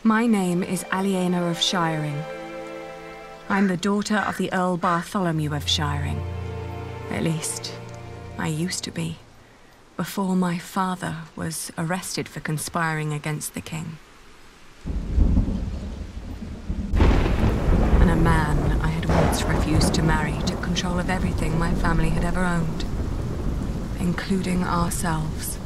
My name is Elena of Shiring. I'm the daughter of the Earl Bartholomew of Shiring. At least, I used to be, before my father was arrested for conspiring against the king. And a man I had once refused to marry took control of everything my family had ever owned, including ourselves.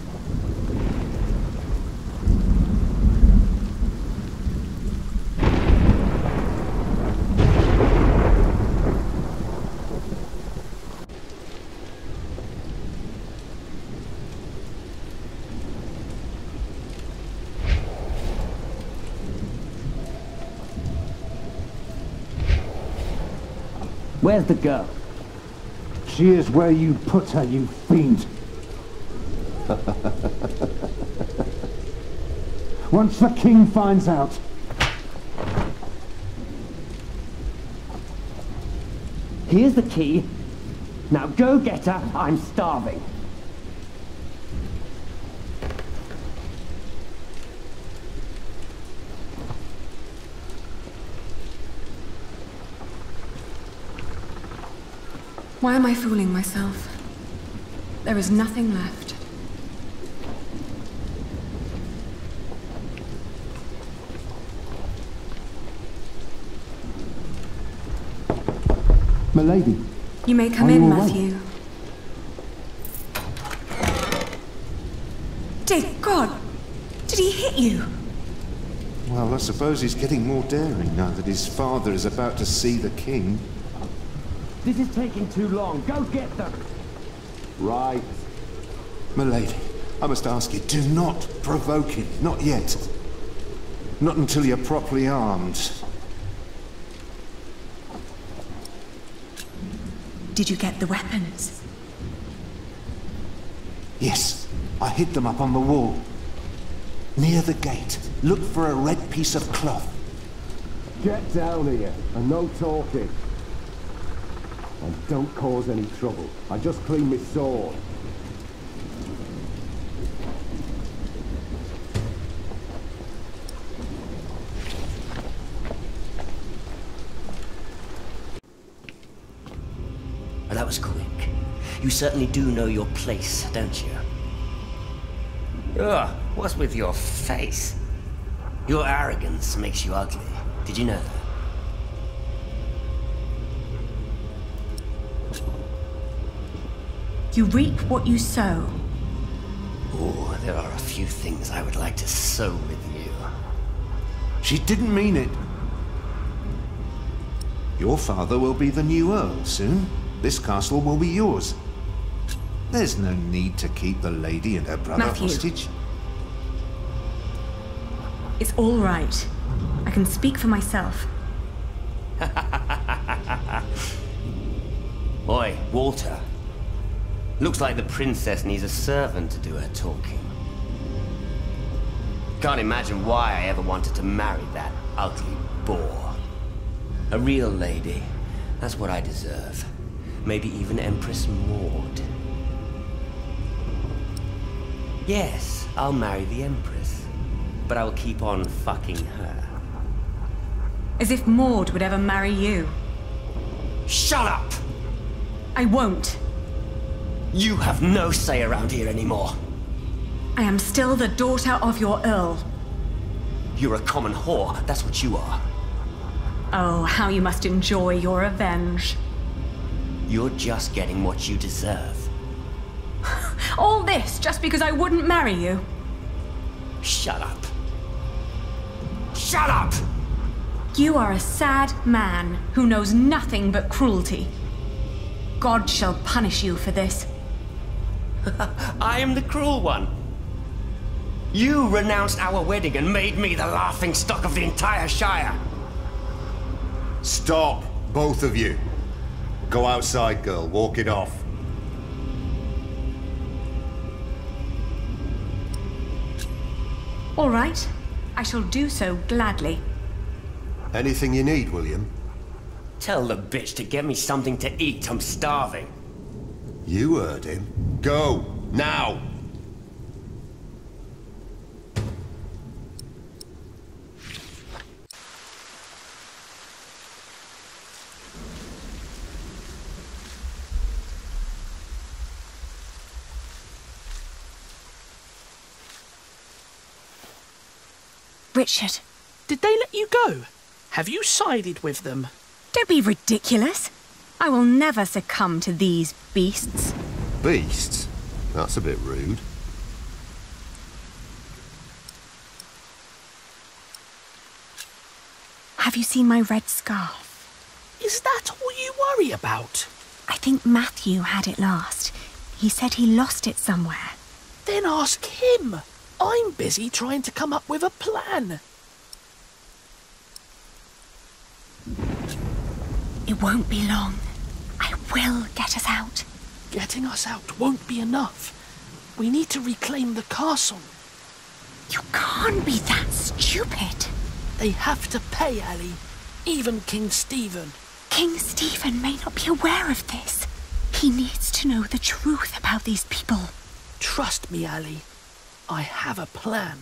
Where's the girl? She is where you put her, you fiend. Once the king finds out. Here's the key. Now go get her. I'm starving. Why am I fooling myself? There is nothing left. Milady. You may come in, Matthew. Dear God! Did he hit you? Well, I suppose he's getting more daring now that his father is about to see the king. This is taking too long. Go get them. Right. Milady, I must ask you, do not provoke him. Not yet. Not until you're properly armed. Did you get the weapons? Yes, I hid them up on the wall. Near the gate. Look for a red piece of cloth. Get down here, and no talking. And don't cause any trouble. I just cleaned my sword. Well, that was quick. You certainly do know your place, don't you? Ugh, what's with your face? Your arrogance makes you ugly. Did you know that? You reap what you sow. Oh, there are a few things I would like to sow with you. She didn't mean it. Your father will be the new Earl soon. This castle will be yours. There's no need to keep the lady and her brother hostage. It's all right. I can speak for myself. Oi, Walter. Looks like the princess needs a servant to do her talking. Can't imagine why I ever wanted to marry that ugly boor. A real lady. That's what I deserve. Maybe even Empress Maud. Yes, I'll marry the Empress. But I will keep on fucking her. As if Maud would ever marry you. Shut up! I won't. You have no say around here anymore. I am still the daughter of your Earl. You're a common whore, that's what you are. Oh, how you must enjoy your revenge. You're just getting what you deserve. All this just because I wouldn't marry you? Shut up. Shut up! You are a sad man who knows nothing but cruelty. God shall punish you for this. I am the cruel one. You renounced our wedding and made me the laughingstock of the entire Shire. Stop, both of you. Go outside, girl. Walk it off. All right. I shall do so gladly. Anything you need, William? Tell the bitch to get me something to eat. I'm starving. You heard him. Go, now! Richard. Did they let you go? Have you sided with them? Don't be ridiculous. I will never succumb to these beasts. Beasts? That's a bit rude. Have you seen my red scarf? Is that all you worry about? I think Matthew had it last. He said he lost it somewhere. Then ask him. I'm busy trying to come up with a plan. It won't be long. I will get us out. Getting us out won't be enough. We need to reclaim the castle. You can't be that stupid. They have to pay, Ali. Even King Stephen. King Stephen may not be aware of this. He needs to know the truth about these people. Trust me, Ali. I have a plan.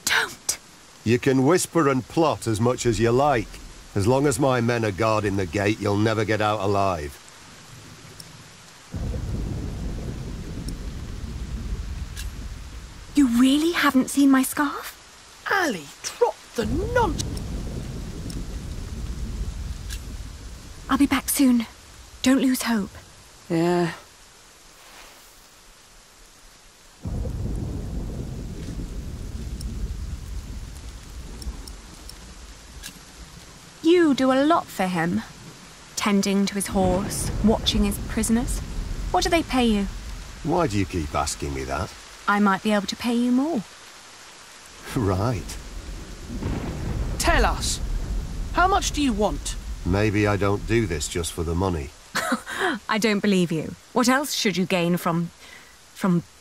Don't. You can whisper and plot as much as you like. As long as my men are guarding the gate, you'll never get out alive. You really haven't seen my scarf? Ali, drop the nonsense. I'll be back soon. Don't lose hope. Yeah. You do a lot for him. Tending to his horse, watching his prisoners. What do they pay you? Why do you keep asking me that? I might be able to pay you more. Right. Tell us. How much do you want? Maybe I don't do this just for the money. I don't believe you. What else should you gain from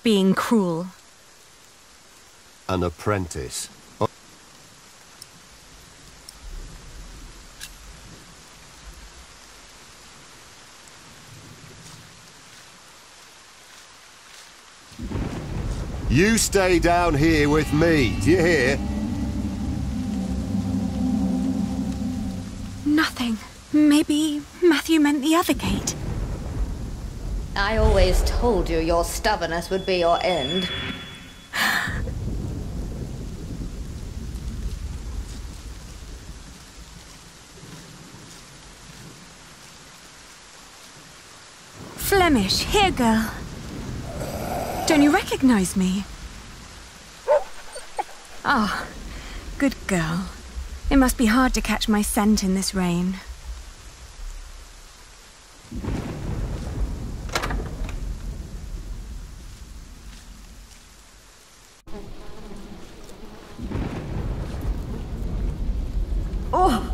being cruel? An apprentice. You stay down here with me, do you hear? Nothing. Maybe Matthew meant the other gate. I always told you your stubbornness would be your end. Flemish, here, girl. Don't you recognize me? Ah, good girl. It must be hard to catch my scent in this rain. Oh!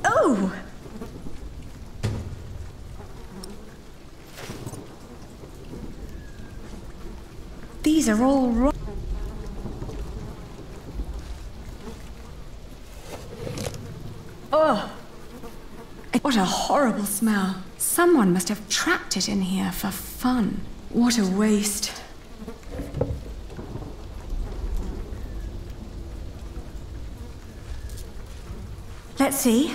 Oh! These are all wrong. Oh! What a horrible smell. Someone must have trapped it in here for fun. What a waste. Let's see.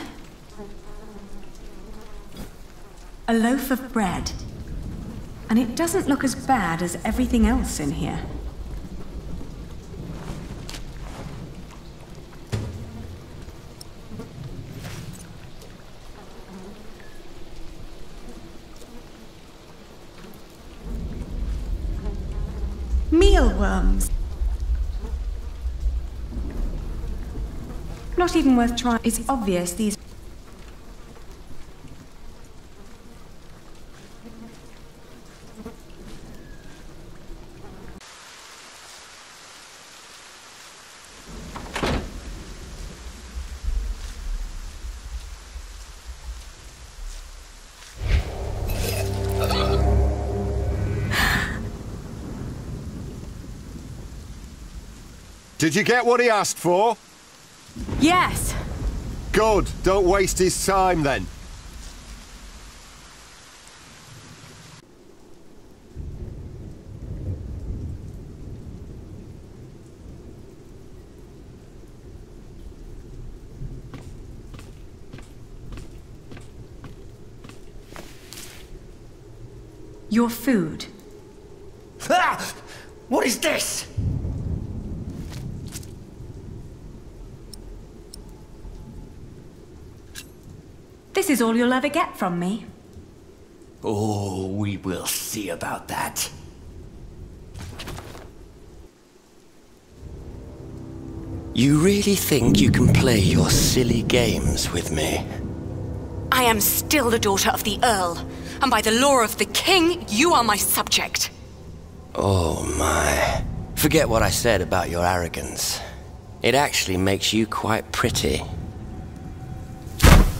A loaf of bread. And it doesn't look as bad as everything else in here. Mealworms. Not even worth trying. It's obvious these... Did you get what he asked for? Yes! Good. Don't waste his time then. Your food. Ah! What is this? This is all you'll ever get from me. Oh, we will see about that. You really think you can play your silly games with me? I am still the daughter of the Earl, and by the law of the King, you are my subject. Oh my. Forget what I said about your arrogance. It actually makes you quite pretty.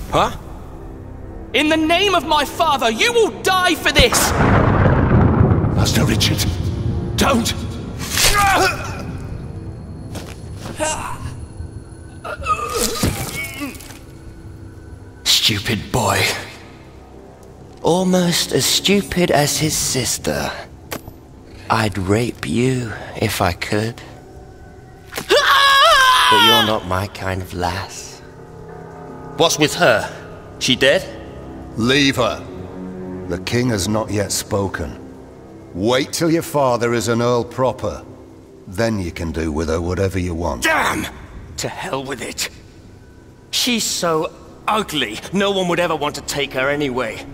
Huh? In the name of my father, you will die for this! Master Richard, don't! Stupid boy. Almost as stupid as his sister. I'd rape you if I could. But you're not my kind of lass. What's with her? She dead? Leave her. The king has not yet spoken. Wait till your father is an earl proper. Then you can do with her whatever you want. Damn! To hell with it. She's so ugly, no one would ever want to take her anyway.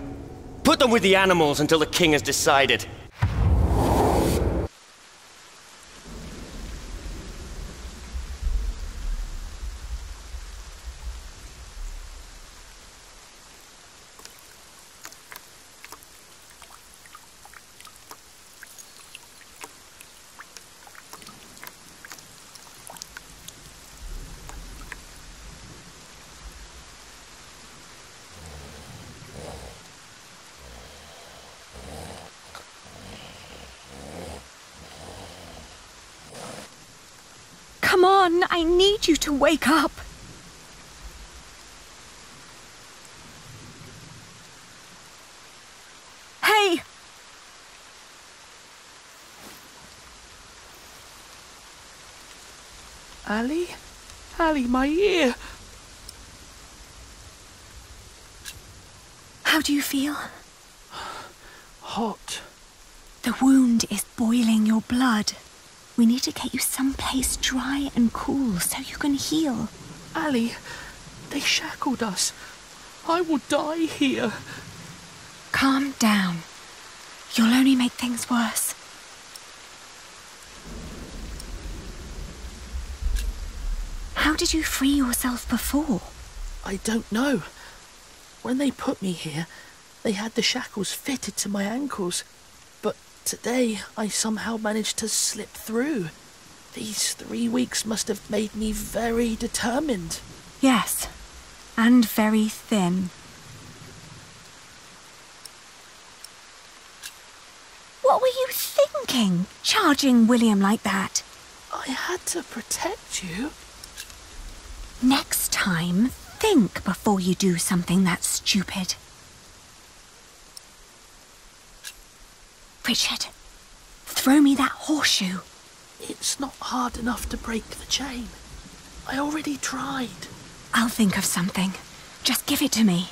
Put them with the animals until the king has decided. Come on, I need you to wake up. Hey! Ali? Ali, my ear! How do you feel? Hot. The wound is boiling your blood. We need to get you someplace dry and cool so you can heal. Ali, they shackled us. I will die here. Calm down. You'll only make things worse. How did you free yourself before? I don't know. When they put me here, they had the shackles fitted to my ankles. But today, I somehow managed to slip through. These 3 weeks must have made me very determined. Yes, and very thin. What were you thinking, charging William like that? I had to protect you. Next time, think before you do something that stupid. Richard, throw me that horseshoe. It's not hard enough to break the chain. I already tried. I'll think of something. Just give it to me.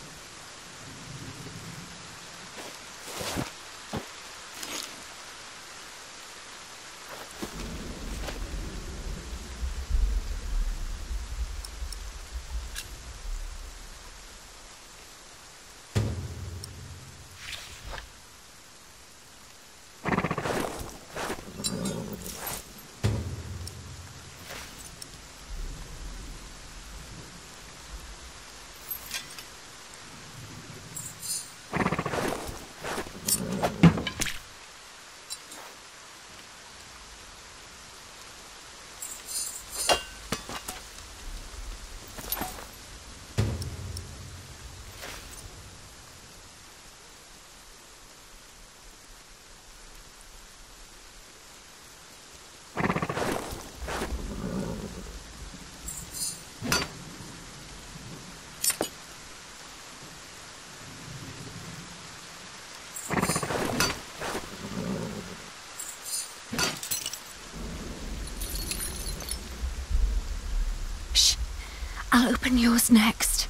I'll open yours next.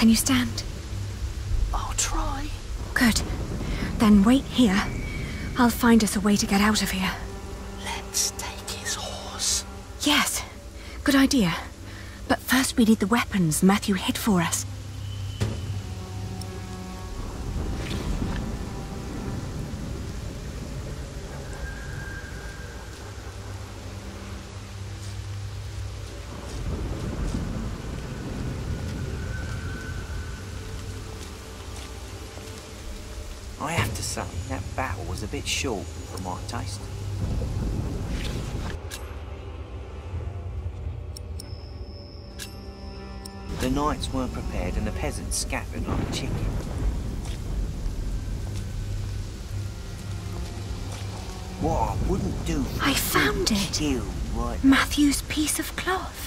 Can you stand? I'll try. Good. Then wait here. I'll find us a way to get out of here. Let's take his horse. Yes. Good idea. But first we need the weapons Matthew hid for us. I have to say, that battle was a bit short for my taste. The knights weren't prepared and the peasants scattered like chicken. What I wouldn't do for I found it. kill right Matthew's piece of cloth.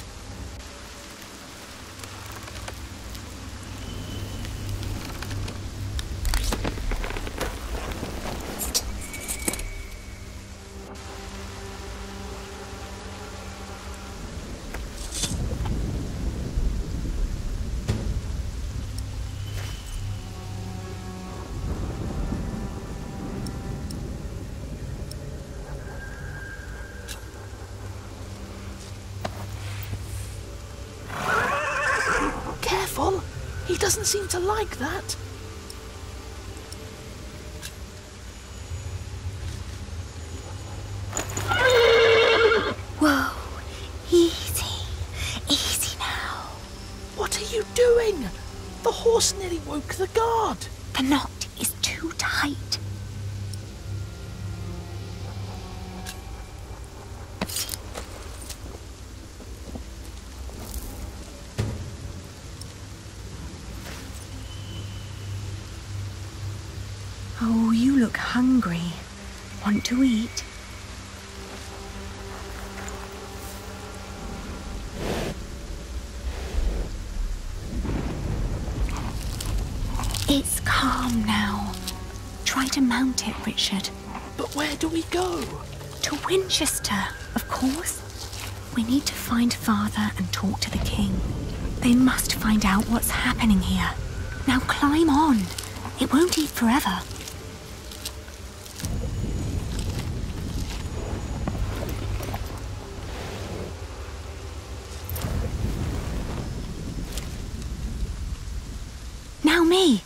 Careful! He doesn't seem to like that. Whoa. Easy. Easy now. What are you doing? The horse nearly woke the guard. The knot is too tight. Oh, you look hungry. Want to eat? It's calm now. Try to mount it, Richard. But where do we go? To Winchester, of course. We need to find Father and talk to the king. They must find out what's happening here. Now climb on. It won't eat forever. Now me.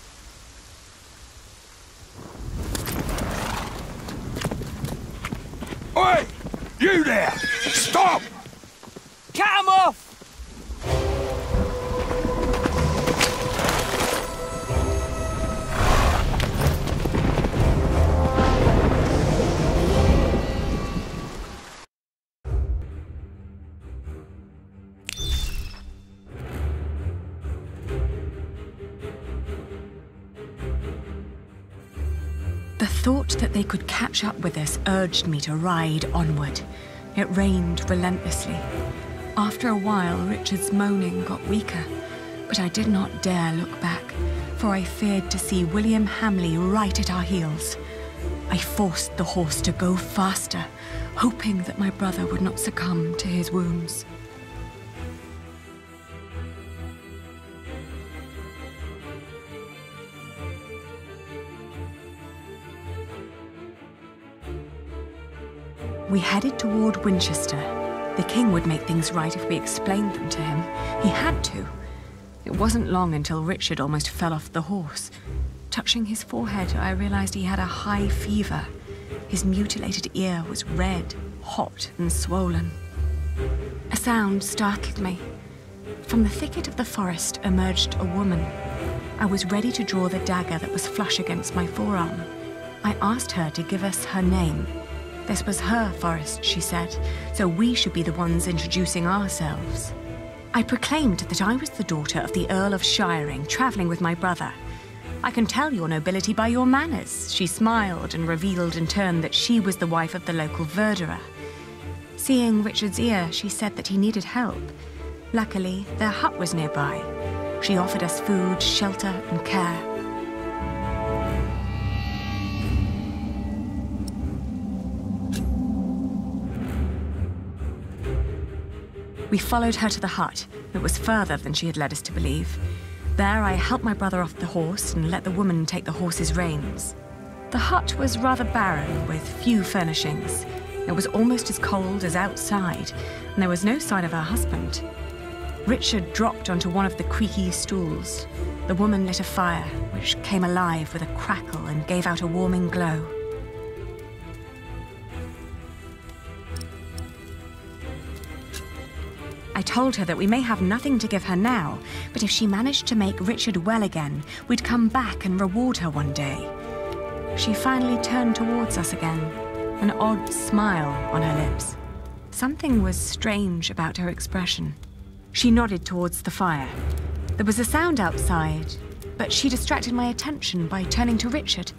Oi! You there! Stop! Cut him off! The thought that they could catch up with us urged me to ride onward. It rained relentlessly. After a while, Richard's moaning got weaker, but I did not dare look back, for I feared to see William Hamley right at our heels. I forced the horse to go faster, hoping that my brother would not succumb to his wounds. We headed toward Winchester. The king would make things right if we explained them to him. He had to. It wasn't long until Richard almost fell off the horse. Touching his forehead, I realized he had a high fever. His mutilated ear was red, hot, and swollen. A sound startled me. From the thicket of the forest emerged a woman. I was ready to draw the dagger that was flush against my forearm. I asked her to give us her name. This was her forest, she said, so we should be the ones introducing ourselves. I proclaimed that I was the daughter of the Earl of Shiring, travelling with my brother. I can tell your nobility by your manners. She smiled and revealed in turn that she was the wife of the local verderer. Seeing Richard's ear, she said that he needed help. Luckily, their hut was nearby. She offered us food, shelter, and care. We followed her to the hut. It was further than she had led us to believe. There, I helped my brother off the horse and let the woman take the horse's reins. The hut was rather barren, with few furnishings. It was almost as cold as outside, and there was no sign of her husband. Richard dropped onto one of the creaky stools. The woman lit a fire, which came alive with a crackle and gave out a warming glow. I told her that we may have nothing to give her now, but if she managed to make Richard well again, we'd come back and reward her one day. She finally turned towards us again, an odd smile on her lips. Something was strange about her expression. She nodded towards the fire. There was a sound outside, but she distracted my attention by turning to Richard.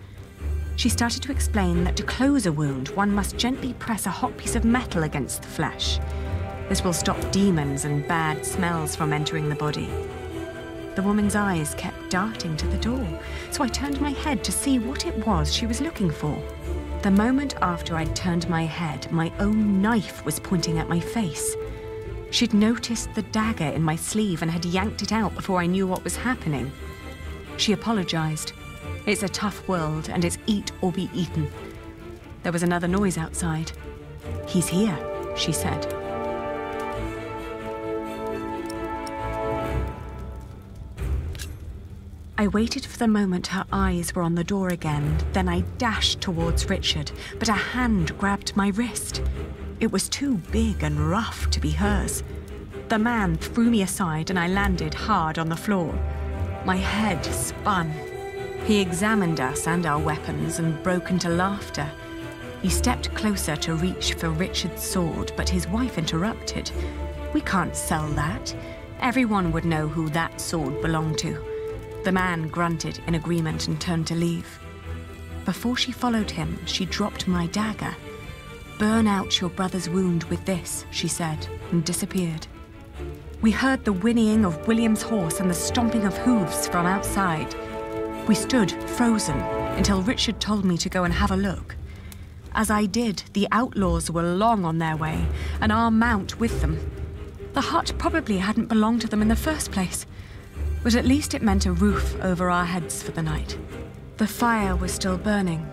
She started to explain that to close a wound, one must gently press a hot piece of metal against the flesh. This will stop demons and bad smells from entering the body. The woman's eyes kept darting to the door, so I turned my head to see what it was she was looking for. The moment after I'd turned my head, my own knife was pointing at my face. She'd noticed the dagger in my sleeve and had yanked it out before I knew what was happening. She apologized. It's a tough world, and it's eat or be eaten. There was another noise outside. "He's here," she said. I waited for the moment her eyes were on the door again, then I dashed towards Richard, but a hand grabbed my wrist. It was too big and rough to be hers. The man threw me aside and I landed hard on the floor. My head spun. He examined us and our weapons and broke into laughter. He stepped closer to reach for Richard's sword, but his wife interrupted. "We can't sell that. Everyone would know who that sword belonged to." The man grunted in agreement and turned to leave. Before she followed him, she dropped my dagger. "Burn out your brother's wound with this," she said, and disappeared. We heard the whinnying of William's horse and the stomping of hooves from outside. We stood frozen until Richard told me to go and have a look. As I did, the outlaws were long on their way, and our mount with them. The hut probably hadn't belonged to them in the first place, but at least it meant a roof over our heads for the night. The fire was still burning.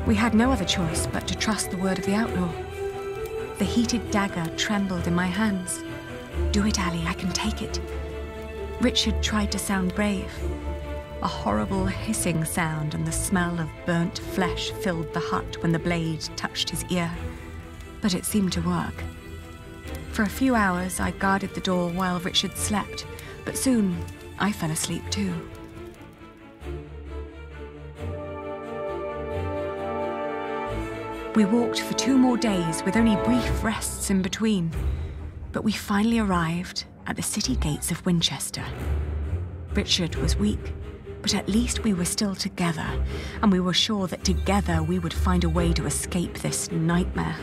We had no other choice but to trust the word of the outlaw. The heated dagger trembled in my hands. "Do it, Ali, I can take it." Richard tried to sound brave. A horrible hissing sound and the smell of burnt flesh filled the hut when the blade touched his ear. But it seemed to work. For a few hours I guarded the door while Richard slept, but soon I fell asleep too. We walked for 2 more days with only brief rests in between, but we finally arrived at the city gates of Winchester. Richard was weak, but at least we were still together, and we were sure that together we would find a way to escape this nightmare.